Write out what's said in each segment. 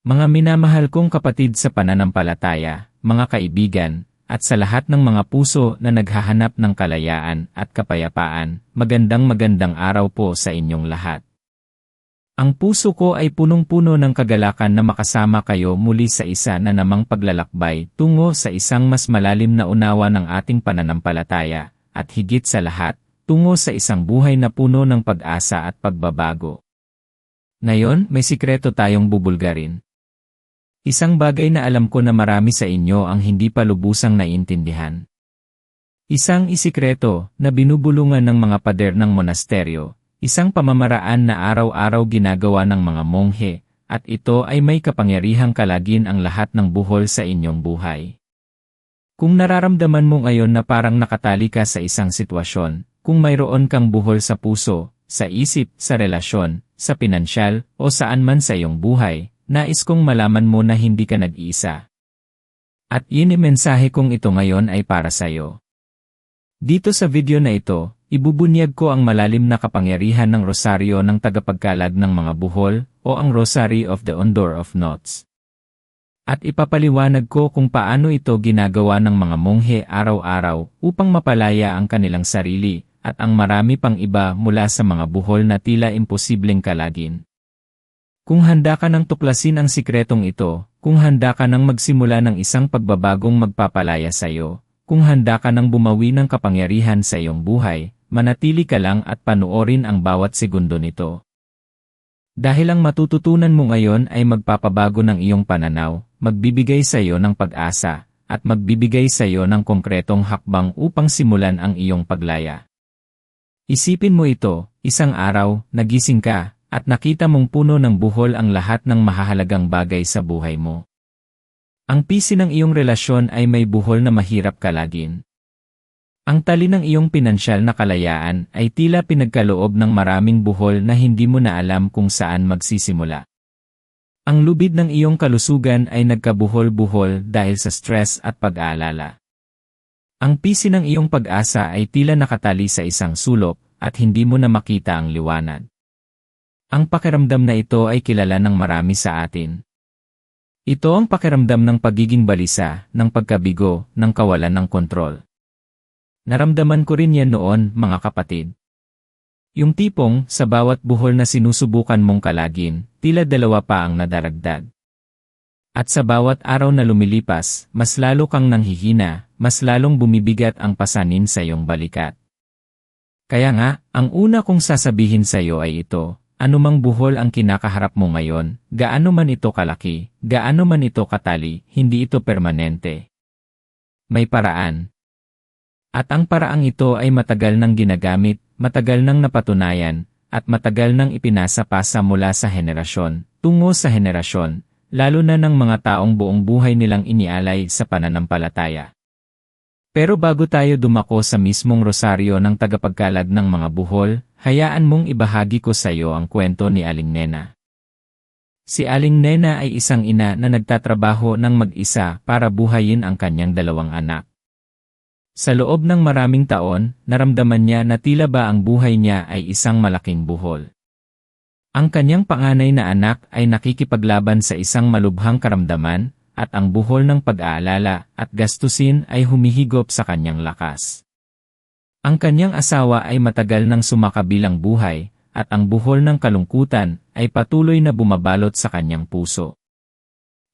Mga minamahal kong kapatid sa pananampalataya, mga kaibigan, at sa lahat ng mga puso na naghahanap ng kalayaan at kapayapaan, magandang araw po sa inyong lahat. Ang puso ko ay punong-puno ng kagalakan na makasama kayo muli sa isa na namang paglalakbay tungo sa isang mas malalim na unawa ng ating pananampalataya, at higit sa lahat, tungo sa isang buhay na puno ng pag-asa at pagbabago. Ngayon, may sikreto tayong bubulgarin. Isang bagay na alam ko na marami sa inyo ang hindi pa lubusang naiintindihan. Isang isikreto na binubulungan ng mga pader ng monasteryo, isang pamamaraan na araw-araw ginagawa ng mga monghe, at ito ay may kapangyarihang kalagin ang lahat ng buhol sa inyong buhay. Kung nararamdaman mo ngayon na parang nakatali ka sa isang sitwasyon, kung mayroon kang buhol sa puso, sa isip, sa relasyon, sa pinansyal, o saan man sa iyong buhay, nais kong malaman mo na hindi ka nag-iisa. At yun mensahe kong ito ngayon ay para sa'yo. Dito sa video na ito, ibubunyag ko ang malalim na kapangyarihan ng rosaryo ng tagapagkalag ng mga buhol o ang Rosary of the Ondor of Knots. At ipapaliwanag ko kung paano ito ginagawa ng mga monghe araw-araw upang mapalaya ang kanilang sarili at ang marami pang iba mula sa mga buhol na tila imposibleng kalagin. Kung handa ka nang tuklasin ang sikretong ito, kung handa ka nang magsimula ng isang pagbabagong magpapalaya sa iyo, kung handa ka nang bumawi ng kapangyarihan sa iyong buhay, manatili ka lang at panoorin ang bawat segundo nito. Dahil ang matututunan mo ngayon ay magpapabago ng iyong pananaw, magbibigay sa iyo ng pag-asa, at magbibigay sa iyo ng konkretong hakbang upang simulan ang iyong paglaya. Isipin mo ito, isang araw, nagising ka, at nakita mong puno ng buhol ang lahat ng mahahalagang bagay sa buhay mo. Ang pisi ng iyong relasyon ay may buhol na mahirap kalagin. Ang tali ng iyong pinansyal na kalayaan ay tila pinagkaloob ng maraming buhol na hindi mo na alam kung saan magsisimula. Ang lubid ng iyong kalusugan ay nagkabuhol-buhol dahil sa stress at pag-aalala. Ang pisi ng iyong pag-asa ay tila nakatali sa isang sulok at hindi mo na makita ang liwanag. Ang pakiramdam na ito ay kilala ng marami sa atin. Ito ang pakiramdam ng pagiging balisa, ng pagkabigo, ng kawalan ng kontrol. Naramdaman ko rin yan noon, mga kapatid. Yung tipong, sa bawat buhol na sinusubukan mong kalagin, tila dalawa pa ang nadaragdag. At sa bawat araw na lumilipas, mas lalo kang nanghihina, mas lalong bumibigat ang pasanin sa iyong balikat. Kaya nga, ang una kong sasabihin sa iyo ay ito. Anumang buhol ang kinakaharap mo ngayon, gaano man ito kalaki, gaano man ito katali, hindi ito permanente. May paraan. At ang paraang ito ay matagal nang ginagamit, matagal nang napatunayan, at matagal nang ipinasa-pasa mula sa henerasyon, tungo sa henerasyon, lalo na ng mga taong buong buhay nilang inialay sa pananampalataya. Pero bago tayo dumako sa mismong rosaryo ng tagapagkalag ng mga buhol, hayaan mong ibahagi ko sa iyo ang kwento ni Aling Nena. Si Aling Nena ay isang ina na nagtatrabaho ng mag-isa para buhayin ang kanyang 2 anak. Sa loob ng maraming taon, naramdaman niya na tila ba ang buhay niya ay isang malaking buhol. Ang kanyang panganay na anak ay nakikipaglaban sa isang malubhang karamdaman, at ang buhol ng pag-aalala at gastusin ay humihigop sa kanyang lakas. Ang kanyang asawa ay matagal nang sumakabilang buhay, at ang buhol ng kalungkutan ay patuloy na bumabalot sa kanyang puso.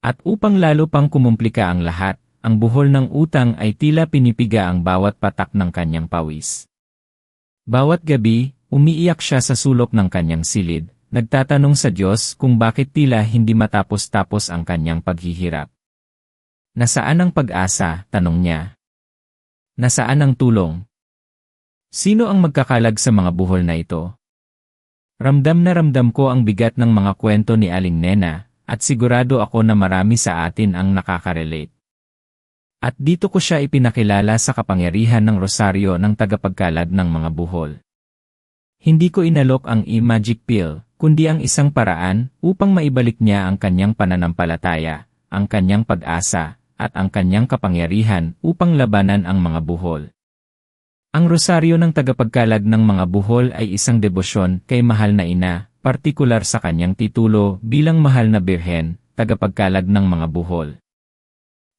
At upang lalo pang kumumplika ang lahat, ang buhol ng utang ay tila pinipiga ang bawat patak ng kanyang pawis. Bawat gabi, umiiyak siya sa sulok ng kanyang silid, nagtatanong sa Diyos kung bakit tila hindi matapos-tapos ang kanyang paghihirap. Nasaan ang pag-asa? Tanong niya. Nasaan ang tulong? Sino ang magkakalag sa mga buhol na ito? Ramdam na ramdam ko ang bigat ng mga kwento ni Aling Nena, at sigurado ako na marami sa atin ang nakaka-relate. At dito ko siya ipinakilala sa kapangyarihan ng rosaryo ng tagapagkalag ng mga buhol. Hindi ko inalok ang e-magic pill, kundi ang isang paraan upang maibalik niya ang kanyang pananampalataya, ang kanyang pag-asa, at ang kanyang kapangyarihan upang labanan ang mga buhol. Ang rosaryo ng tagapagkalag ng mga buhol ay isang debosyon kay mahal na ina, partikular sa kanyang titulo bilang mahal na birhen, tagapagkalag ng mga buhol.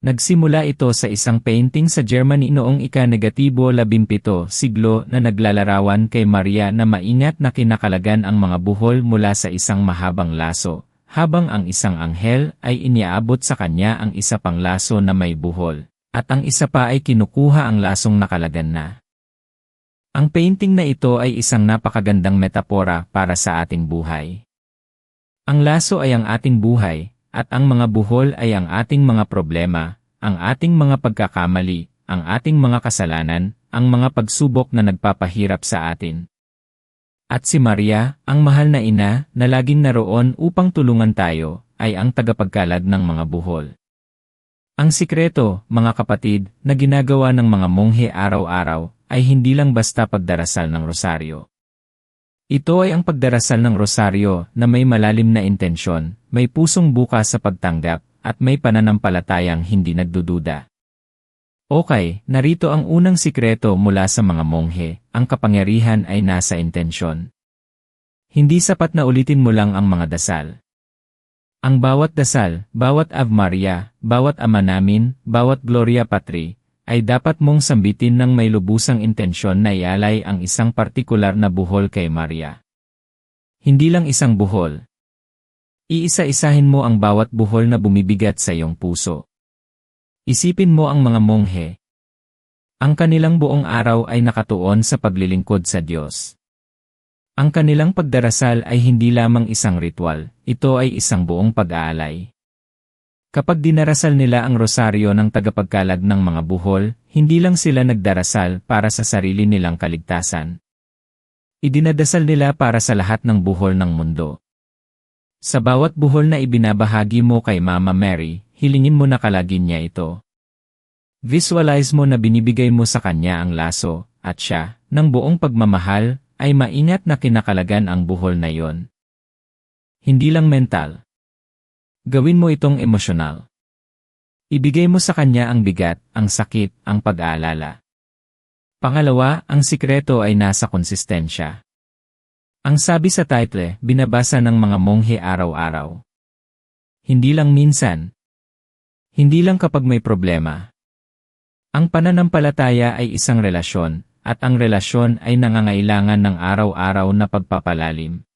Nagsimula ito sa isang painting sa Germany noong ika-17 siglo na naglalarawan kay Maria na maingat na kinakalagan ang mga buhol mula sa isang mahabang laso, habang ang isang anghel ay iniaabot sa kanya ang isa pang laso na may buhol, at ang isa pa ay kinukuha ang lasong nakalagan na. Ang painting na ito ay isang napakagandang metapora para sa ating buhay. Ang laso ay ang ating buhay, at ang mga buhol ay ang ating mga problema, ang ating mga pagkakamali, ang ating mga kasalanan, ang mga pagsubok na nagpapahirap sa atin. At si Maria, ang mahal na ina na laging naroon upang tulungan tayo, ay ang tagapagkalag ng mga buhol. Ang sikreto, mga kapatid, na ginagawa ng mga monghe araw-araw, ay hindi lang basta pagdarasal ng rosaryo. Ito ay ang pagdarasal ng rosaryo na may malalim na intensyon, may pusong bukas sa pagtanggap, at may pananampalatayang hindi nagdududa. Okay, narito ang unang sikreto mula sa mga monghe, ang kapangyarihan ay nasa intensyon. Hindi sapat na ulitin mo lang ang mga dasal. Ang bawat dasal, bawat Ave Maria, bawat Ama Namin, bawat Gloria Patri, ay dapat mong sambitin ng may lubusang intensyon na ialay ang isang partikular na buhol kay Maria. Hindi lang isang buhol. Iisa-isahin mo ang bawat buhol na bumibigat sa iyong puso. Isipin mo ang mga monghe. Ang kanilang buong araw ay nakatuon sa paglilingkod sa Diyos. Ang kanilang pagdarasal ay hindi lamang isang ritual, ito ay isang buong pag-aalay. Kapag dinarasal nila ang rosaryo ng tagapagkalag ng mga buhol, hindi lang sila nagdarasal para sa sarili nilang kaligtasan. Idinadasal nila para sa lahat ng buhol ng mundo. Sa bawat buhol na ibinabahagi mo kay Mama Mary, hilingin mo na kalagin niya ito. Visualize mo na binibigay mo sa kanya ang laso, at siya, ng buong pagmamahal, ay maingat na kinakalagan ang buhol na iyon. Hindi lang mental. Gawin mo itong emosyonal. Ibigay mo sa kanya ang bigat, ang sakit, ang pag-aalala. Pangalawa, ang sikreto ay nasa konsistensya. Ang sabi sa title, binabasa ng mga monghe araw-araw. Hindi lang minsan. Hindi lang kapag may problema. Ang pananampalataya ay isang relasyon, at ang relasyon ay nangangailangan ng araw-araw na pagpapalalim.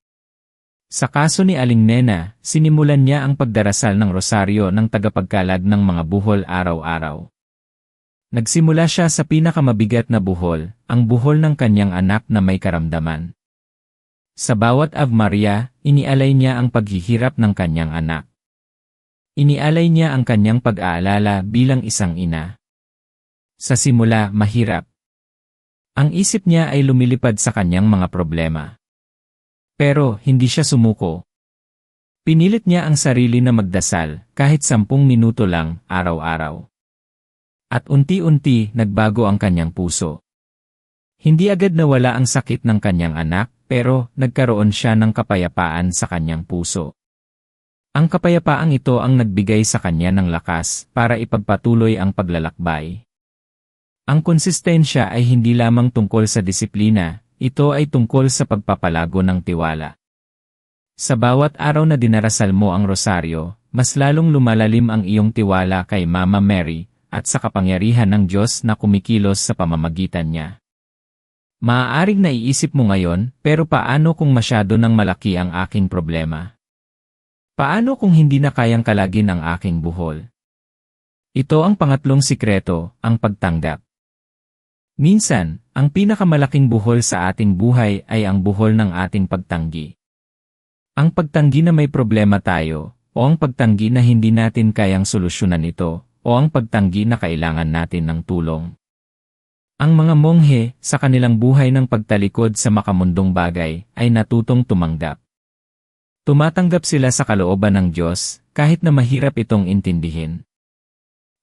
Sa kaso ni Aling Nena, sinimulan niya ang pagdarasal ng rosaryo ng tagapagkalag ng mga buhol araw-araw. Nagsimula siya sa pinakamabigat na buhol, ang buhol ng kanyang anak na may karamdaman. Sa bawat Ave Maria, inialay niya ang paghihirap ng kanyang anak. Inialay niya ang kanyang pag-aalala bilang isang ina. Sa simula, mahirap. Ang isip niya ay lumilipad sa kanyang mga problema. Pero hindi siya sumuko. Pinilit niya ang sarili na magdasal, kahit 10 minuto lang, araw-araw. At unti-unti, nagbago ang kanyang puso. Hindi agad nawala ang sakit ng kanyang anak, pero nagkaroon siya ng kapayapaan sa kanyang puso. Ang kapayapaang ito ang nagbigay sa kanya ng lakas para ipagpatuloy ang paglalakbay. Ang konsistensya ay hindi lamang tungkol sa disiplina, ito ay tungkol sa pagpapalago ng tiwala. Sa bawat araw na dinarasal mo ang rosaryo, mas lalong lumalalim ang iyong tiwala kay Mama Mary at sa kapangyarihan ng Diyos na kumikilos sa pamamagitan niya. Maaaring naiisip mo ngayon, pero paano kung masyado nang malaki ang aking problema? Paano kung hindi na kayang kalagin ang aking buhol? Ito ang pangatlong sikreto, ang pagtanggap. Minsan, ang pinakamalaking buhol sa ating buhay ay ang buhol ng ating pagtanggi. Ang pagtanggi na may problema tayo, o ang pagtanggi na hindi natin kayang solusyonan ito, o ang pagtanggi na kailangan natin ng tulong. Ang mga monghe, sa kanilang buhay ng pagtalikod sa makamundong bagay, ay natutong tumanggap. Tumatanggap sila sa kalooban ng Diyos, kahit na mahirap itong intindihin.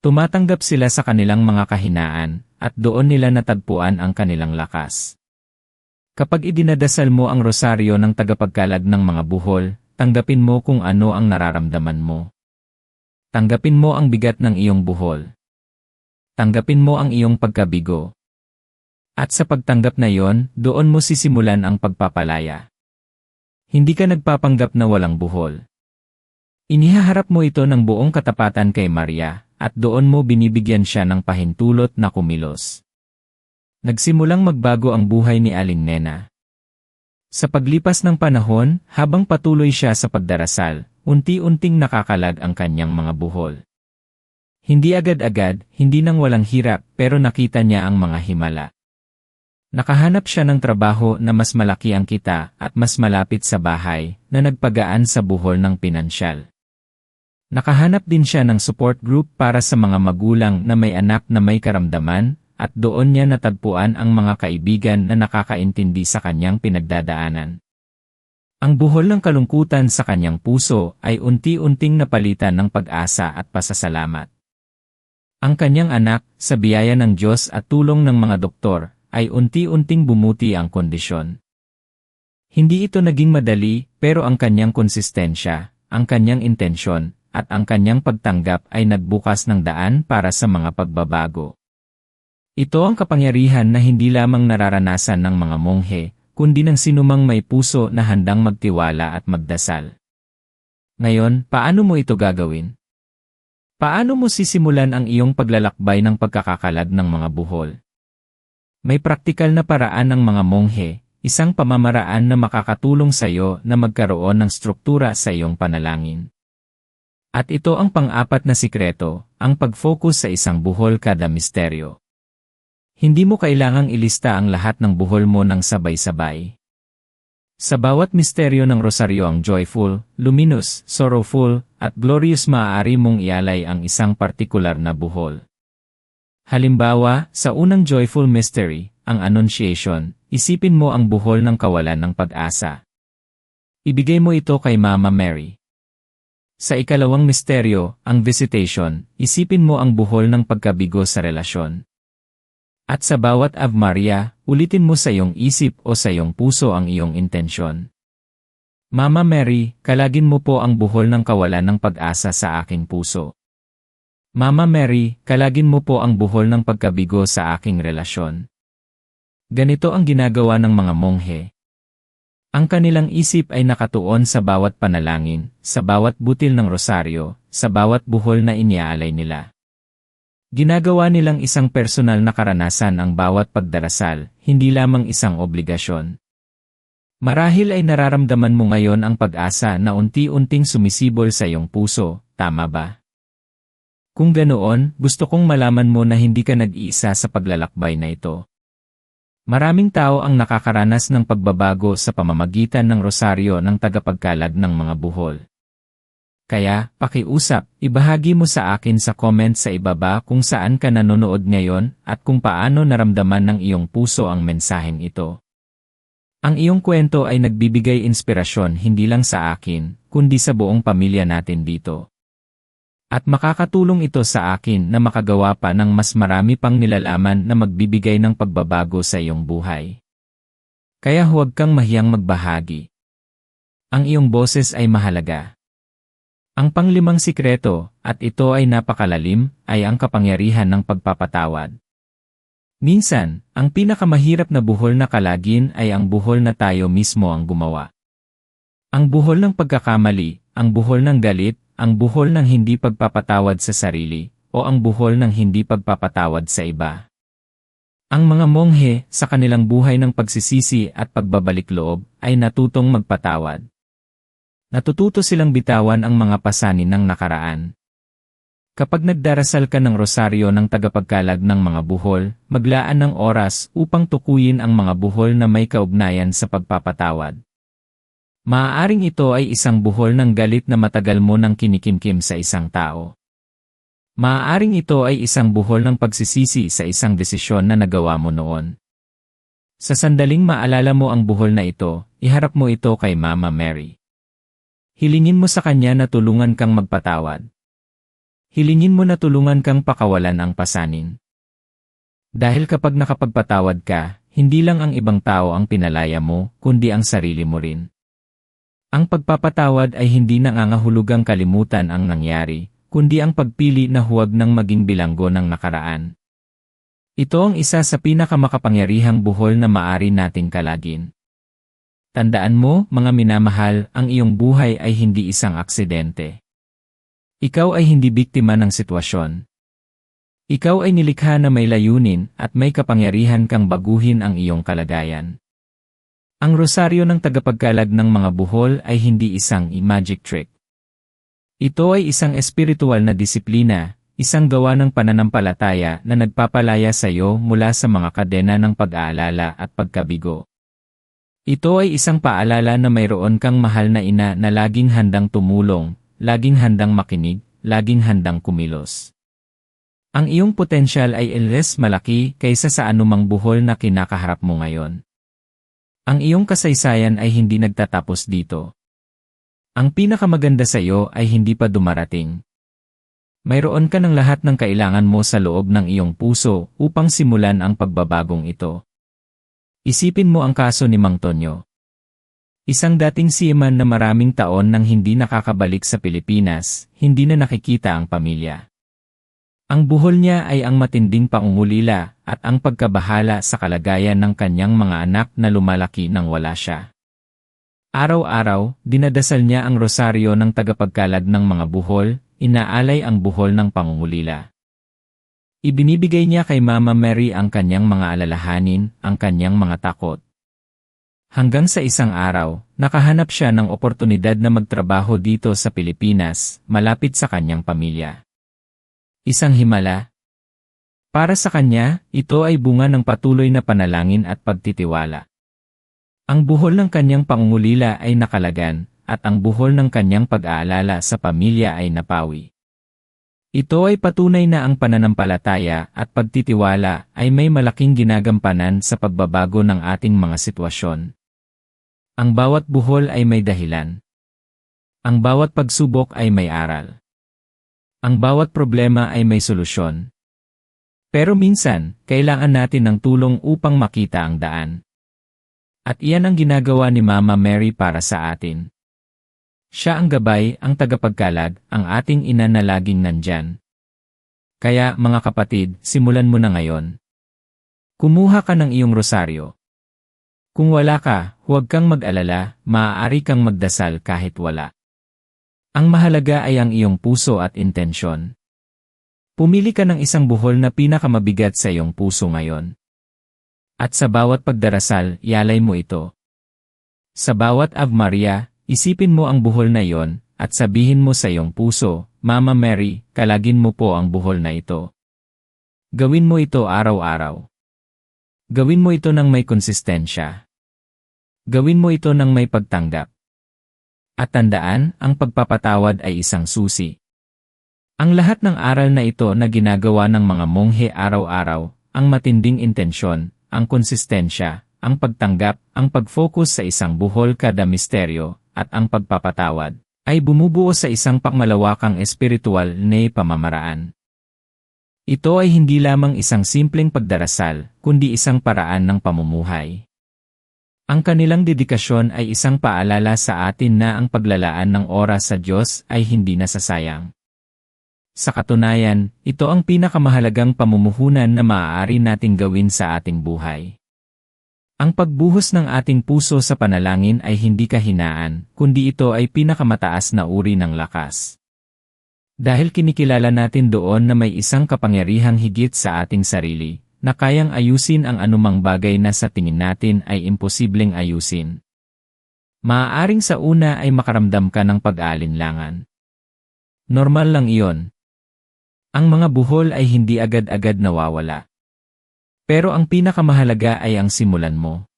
Tumatanggap sila sa kanilang mga kahinaan, at doon nila natagpuan ang kanilang lakas. Kapag idinadasal mo ang rosaryo ng tagapagkalag ng mga buhol, tanggapin mo kung ano ang nararamdaman mo. Tanggapin mo ang bigat ng iyong buhol. Tanggapin mo ang iyong pagkabigo. At sa pagtanggap na yon, doon mo sisimulan ang pagpapalaya. Hindi ka nagpapanggap na walang buhol. Inihaharap mo ito ng buong katapatan kay Maria, at doon mo binibigyan siya ng pahintulot na kumilos. Nagsimulang magbago ang buhay ni Aling Nena. Sa paglipas ng panahon, habang patuloy siya sa pagdarasal, unti-unting nakakalag ang kanyang mga buhol. Hindi agad-agad, hindi nang walang hirap, pero nakita niya ang mga himala. Nakahanap siya ng trabaho na mas malaki ang kita at mas malapit sa bahay, na nagpagaan sa buhol ng pinansyal. Nakahanap din siya ng support group para sa mga magulang na may anak na may karamdaman, at doon niya natagpuan ang mga kaibigan na nakakaintindi sa kanyang pinagdadaanan. Ang buhol ng kalungkutan sa kanyang puso ay unti-unting napalitan ng pag-asa at pasasalamat. Ang kanyang anak, sa biyaya ng Diyos at tulong ng mga doktor, ay unti-unting bumuti ang kondisyon. Hindi ito naging madali, pero ang kanyang konsistensya, ang kanyang intensyon, at ang kanyang pagtanggap ay nagbukas ng daan para sa mga pagbabago. Ito ang kapangyarihan na hindi lamang nararanasan ng mga monghe, kundi ng sinumang may puso na handang magtiwala at magdasal. Ngayon, paano mo ito gagawin? Paano mo sisimulan ang iyong paglalakbay ng pagkakakalag ng mga buhol? May praktikal na paraan ng mga monghe, isang pamamaraan na makakatulong sa iyo na magkaroon ng struktura sa iyong panalangin. At ito ang pang-apat na sikreto, ang pag-focus sa isang buhol kada misteryo. Hindi mo kailangang ilista ang lahat ng buhol mo ng sabay-sabay. Sa bawat misteryo ng rosaryo ang joyful, luminous, sorrowful, at glorious maaari mong ialay ang isang partikular na buhol. Halimbawa, sa unang joyful mystery, ang Annunciation, isipin mo ang buhol ng kawalan ng pag-asa. Ibigay mo ito kay Mama Mary. Sa ikalawang misteryo, ang Visitation, isipin mo ang buhol ng pagkabigo sa relasyon. At sa bawat Ave Maria, ulitin mo sa iyong isip o sa iyong puso ang iyong intensyon. Mama Mary, kalagin mo po ang buhol ng kawalan ng pag-asa sa aking puso. Mama Mary, kalagin mo po ang buhol ng pagkabigo sa aking relasyon. Ganito ang ginagawa ng mga monghe. Ang kanilang isip ay nakatuon sa bawat panalangin, sa bawat butil ng rosaryo, sa bawat buhol na iniaalay nila. Ginagawa nilang isang personal na karanasan ang bawat pagdarasal, hindi lamang isang obligasyon. Marahil ay nararamdaman mo ngayon ang pag-asa na unti-unting sumisibol sa iyong puso, tama ba? Kung ganoon, gusto kong malaman mo na hindi ka nag-iisa sa paglalakbay na ito. Maraming tao ang nakakaranas ng pagbabago sa pamamagitan ng rosaryo ng tagapagkalag ng mga buhol. Kaya, pakiusap, ibahagi mo sa akin sa comment sa ibaba kung saan ka nanonood ngayon at kung paano naramdaman ng iyong puso ang mensaheng ito. Ang iyong kwento ay nagbibigay inspirasyon hindi lang sa akin, kundi sa buong pamilya natin dito. At makakatulong ito sa akin na makagawa pa ng mas marami pang nilalaman na magbibigay ng pagbabago sa iyong buhay. Kaya huwag kang mahiyang magbahagi. Ang iyong boses ay mahalaga. Ang panglimang sikreto, at ito ay napakalalim, ay ang kapangyarihan ng pagpapatawad. Minsan, ang pinakamahirap na buhol na kalagin ay ang buhol na tayo mismo ang gumawa. Ang buhol ng pagkakamali, ang buhol ng galit, ang buhol ng hindi pagpapatawad sa sarili, o ang buhol ng hindi pagpapatawad sa iba. Ang mga monghe, sa kanilang buhay ng pagsisisi at pagbabalik loob, ay natutong magpatawad. Natututo silang bitawan ang mga pasanin ng nakaraan. Kapag nagdarasal ka ng rosaryo ng tagapagkalag ng mga buhol, maglaan ng oras upang tukuyin ang mga buhol na may kaugnayan sa pagpapatawad. Maaaring ito ay isang buhol ng galit na matagal mo nang kinikimkim sa isang tao. Maaaring ito ay isang buhol ng pagsisisi sa isang desisyon na nagawa mo noon. Sa sandaling maalala mo ang buhol na ito, iharap mo ito kay Mama Mary. Hilingin mo sa kanya na tulungan kang magpatawad. Hilingin mo na tulungan kang pakawalan ang pasanin. Dahil kapag nakapagpatawad ka, hindi lang ang ibang tao ang pinalaya mo, kundi ang sarili mo rin. Ang pagpapatawad ay hindi nangangahulugang kalimutan ang nangyari, kundi ang pagpili na huwag nang maging bilanggo ng nakaraan. Ito ang isa sa pinakamakapangyarihang buhol na maaari nating kalagin. Tandaan mo, mga minamahal, ang iyong buhay ay hindi isang aksidente. Ikaw ay hindi biktima ng sitwasyon. Ikaw ay nilikha na may layunin at may kapangyarihan kang baguhin ang iyong kalagayan. Ang rosaryo ng tagapagkalag ng mga buhol ay hindi isang magic trick. Ito ay isang espiritual na disiplina, isang gawa ng pananampalataya na nagpapalaya sa iyo mula sa mga kadena ng pag-aalala at pagkabigo. Ito ay isang paalala na mayroon kang mahal na ina na laging handang tumulong, laging handang makinig, laging handang kumilos. Ang iyong potensyal ay less malaki kaysa sa anumang buhol na kinakaharap mo ngayon. Ang iyong kasaysayan ay hindi nagtatapos dito. Ang pinakamaganda sa iyo ay hindi pa dumarating. Mayroon ka ng lahat ng kailangan mo sa loob ng iyong puso upang simulan ang pagbabagong ito. Isipin mo ang kaso ni Mang Tonyo. Isang dating seaman na maraming taon nang hindi nakakabalik sa Pilipinas, hindi na nakikita ang pamilya. Ang buhol niya ay ang matinding pangungulila at ang pagkabahala sa kalagayan ng kanyang mga anak na lumalaki nang wala siya. Araw-araw, dinadasal niya ang rosaryo ng tagapagkalag ng mga buhol, inaalay ang buhol ng pangungulila. Ibinibigay niya kay Mama Mary ang kanyang mga alalahanin, ang kanyang mga takot. Hanggang sa isang araw, nakahanap siya ng oportunidad na magtrabaho dito sa Pilipinas, malapit sa kanyang pamilya. Isang himala. Para sa kanya, ito ay bunga ng patuloy na panalangin at pagtitiwala. Ang buhol ng kanyang pangungulila ay nakalagan, at ang buhol ng kanyang pag-aalala sa pamilya ay napawi. Ito ay patunay na ang pananampalataya at pagtitiwala ay may malaking ginagampanan sa pagbabago ng ating mga sitwasyon. Ang bawat buhol ay may dahilan. Ang bawat pagsubok ay may aral. Ang bawat problema ay may solusyon. Pero minsan, kailangan natin ng tulong upang makita ang daan. At iyan ang ginagawa ni Mama Mary para sa atin. Siya ang gabay, ang tagapagkalag, ang ating ina na laging nandyan. Kaya, mga kapatid, simulan mo na ngayon. Kumuha ka ng iyong rosaryo. Kung wala ka, huwag kang mag-alala, maaari kang magdasal kahit wala. Ang mahalaga ay ang iyong puso at intensyon. Pumili ka ng isang buhol na pinakamabigat sa iyong puso ngayon. At sa bawat pagdarasal, ialay mo ito. Sa bawat Ave Maria, isipin mo ang buhol na iyon, at sabihin mo sa iyong puso, Mama Mary, kalagin mo po ang buhol na ito. Gawin mo ito araw-araw. Gawin mo ito ng may konsistensya. Gawin mo ito ng may pagtanggap. At tandaan, ang pagpapatawad ay isang susi. Ang lahat ng aral na ito na ginagawa ng mga monghe araw-araw, ang matinding intensyon, ang konsistensya, ang pagtanggap, ang pag-focus sa isang buhol kada misteryo, at ang pagpapatawad, ay bumubuo sa isang pangmalawakang espiritual na pamamaraan. Ito ay hindi lamang isang simpleng pagdarasal, kundi isang paraan ng pamumuhay. Ang kanilang dedikasyon ay isang paalala sa atin na ang paglalaan ng oras sa Diyos ay hindi nasasayang. Sa katunayan, ito ang pinakamahalagang pamumuhunan na maaari nating gawin sa ating buhay. Ang pagbuhos ng ating puso sa panalangin ay hindi kahinaan, kundi ito ay pinakamataas na uri ng lakas. Dahil kinikilala natin doon na may isang kapangyarihang higit sa ating sarili, na kayang ayusin ang anumang bagay na sa tingin natin ay imposibleng ayusin. Maaaring sa una ay makaramdam ka ng pag-aalinlangan. Normal lang iyon. Ang mga buhol ay hindi agad-agad nawawala. Pero ang pinakamahalaga ay ang simulan mo.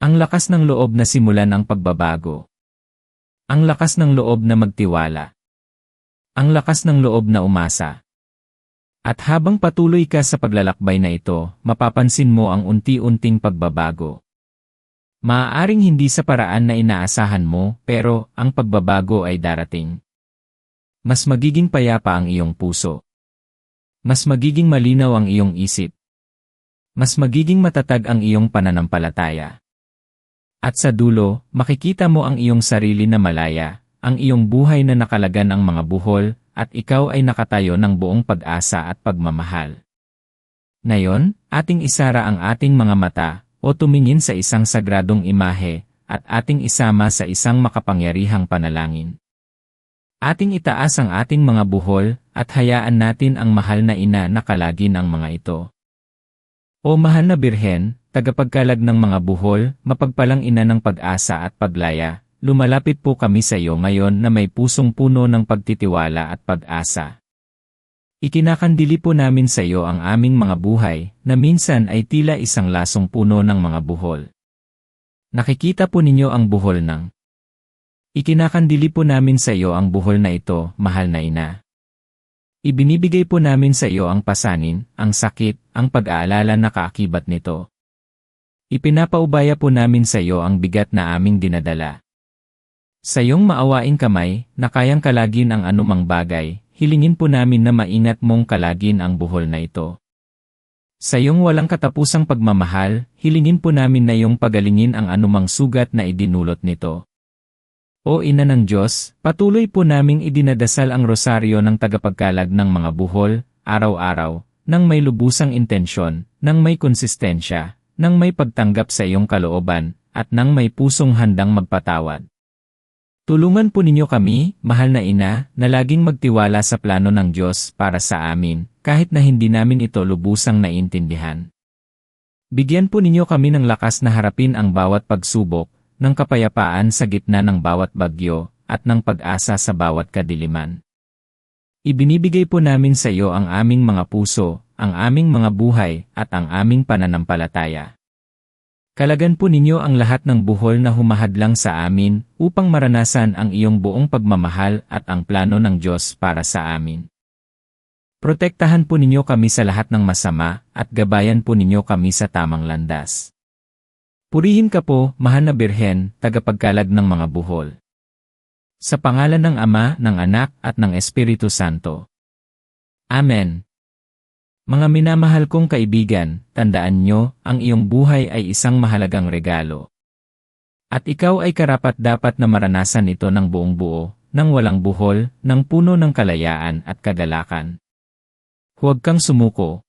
Ang lakas ng loob na simulan ang pagbabago. Ang lakas ng loob na magtiwala. Ang lakas ng loob na umasa. At habang patuloy ka sa paglalakbay na ito, mapapansin mo ang unti-unting pagbabago. Maaaring hindi sa paraan na inaasahan mo, pero ang pagbabago ay darating. Mas magiging payapa ang iyong puso. Mas magiging malinaw ang iyong isip. Mas magiging matatag ang iyong pananampalataya. At sa dulo, makikita mo ang iyong sarili na malaya, ang iyong buhay na nakalagan ang mga buhol, at ikaw ay nakatayo ng buong pag-asa at pagmamahal. Ngayon, ating isara ang ating mga mata, o tumingin sa isang sagradong imahe, at ating isama sa isang makapangyarihang panalangin. Ating itaas ang ating mga buhol, at hayaan natin ang mahal na ina na kalagin ang mga ito. O mahal na Birhen, tagapagkalag ng mga buhol, mapagpalang ina ng pag-asa at paglaya, lumalapit po kami sa iyo ngayon na may pusong puno ng pagtitiwala at pag-asa. Ikinakandili po namin sa iyo ang aming mga buhay, na minsan ay tila isang lasong puno ng mga buhol. Nakikita po ninyo ang buhol ng. Ikinakandili po namin sa iyo ang buhol na ito, mahal na ina. Ibinibigay po namin sa iyo ang pasanin, ang sakit, ang pag-aalala na kaakibat nito. Ipinapaubaya po namin sa iyo ang bigat na aming dinadala. Sa iyong maawaing kamay, na kayang kalagin ang anumang bagay, hilingin po namin na maingat mong kalagin ang buhol na ito. Sa iyong walang katapusang pagmamahal, hilingin po namin na iyong pagalingin ang anumang sugat na idinulot nito. O Ina ng Diyos, patuloy po naming idinadasal ang rosaryo ng tagapagkalag ng mga buhol, araw-araw, nang may lubusang intensyon, nang may konsistensya, nang may pagtanggap sa iyong kalooban, at nang may pusong handang magpatawad. Tulungan po ninyo kami, mahal na ina, na laging magtiwala sa plano ng Diyos para sa amin, kahit na hindi namin ito lubusang naiintindihan. Bigyan po ninyo kami ng lakas na harapin ang bawat pagsubok, ng kapayapaan sa gitna ng bawat bagyo, at ng pag-asa sa bawat kadiliman. Ibinibigay po namin sa iyo ang aming mga puso, ang aming mga buhay, at ang aming pananampalataya. Kalagan po ninyo ang lahat ng buhol na humahadlang sa amin, upang maranasan ang iyong buong pagmamahal at ang plano ng Diyos para sa amin. Protektahan po ninyo kami sa lahat ng masama, at gabayan po ninyo kami sa tamang landas. Purihin ka po, mahal na Birhen, tagapagkalag ng mga buhol. Sa pangalan ng Ama, ng Anak, at ng Espiritu Santo. Amen. Mga minamahal kong kaibigan, tandaan nyo, ang iyong buhay ay isang mahalagang regalo. At ikaw ay karapat-dapat na maranasan ito ng buong buo, ng walang buhol, ng puno ng kalayaan at kagalakan. Huwag kang sumuko.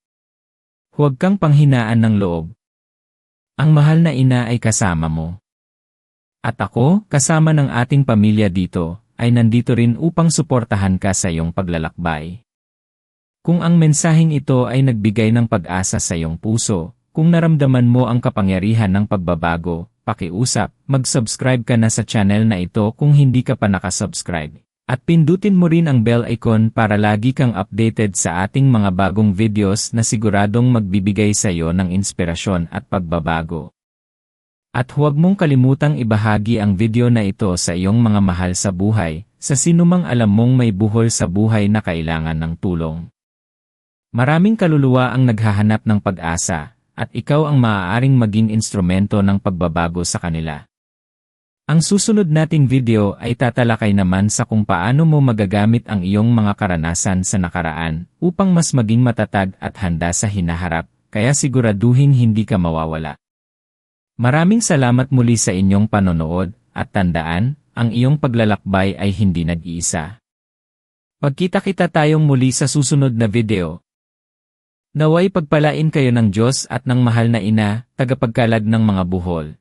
Huwag kang panghinaan ng loob. Ang mahal na ina ay kasama mo. At ako, kasama ng ating pamilya dito, ay nandito rin upang suportahan ka sa iyong paglalakbay. Kung ang mensaheng ito ay nagbigay ng pag-asa sa iyong puso, kung naramdaman mo ang kapangyarihan ng pagbabago, pakiusap, mag-subscribe ka na sa channel na ito kung hindi ka pa nakasubscribe. At pindutin mo rin ang bell icon para lagi kang updated sa ating mga bagong videos na siguradong magbibigay sa iyo ng inspirasyon at pagbabago. At huwag mong kalimutang ibahagi ang video na ito sa iyong mga mahal sa buhay, sa sinumang alam mong may buhol sa buhay na kailangan ng tulong. Maraming kaluluwa ang naghahanap ng pag-asa, at ikaw ang maaaring maging instrumento ng pagbabago sa kanila. Ang susunod nating video ay tatalakay naman sa kung paano mo magagamit ang iyong mga karanasan sa nakaraan upang mas maging matatag at handa sa hinaharap, kaya siguraduhin hindi ka mawawala. Maraming salamat muli sa inyong panonood, at tandaan, ang iyong paglalakbay ay hindi nag-iisa. Pagkita-kita tayong muli sa susunod na video. Naway pagpalain kayo ng Diyos at ng mahal na ina, tagapagkalag ng mga buhol.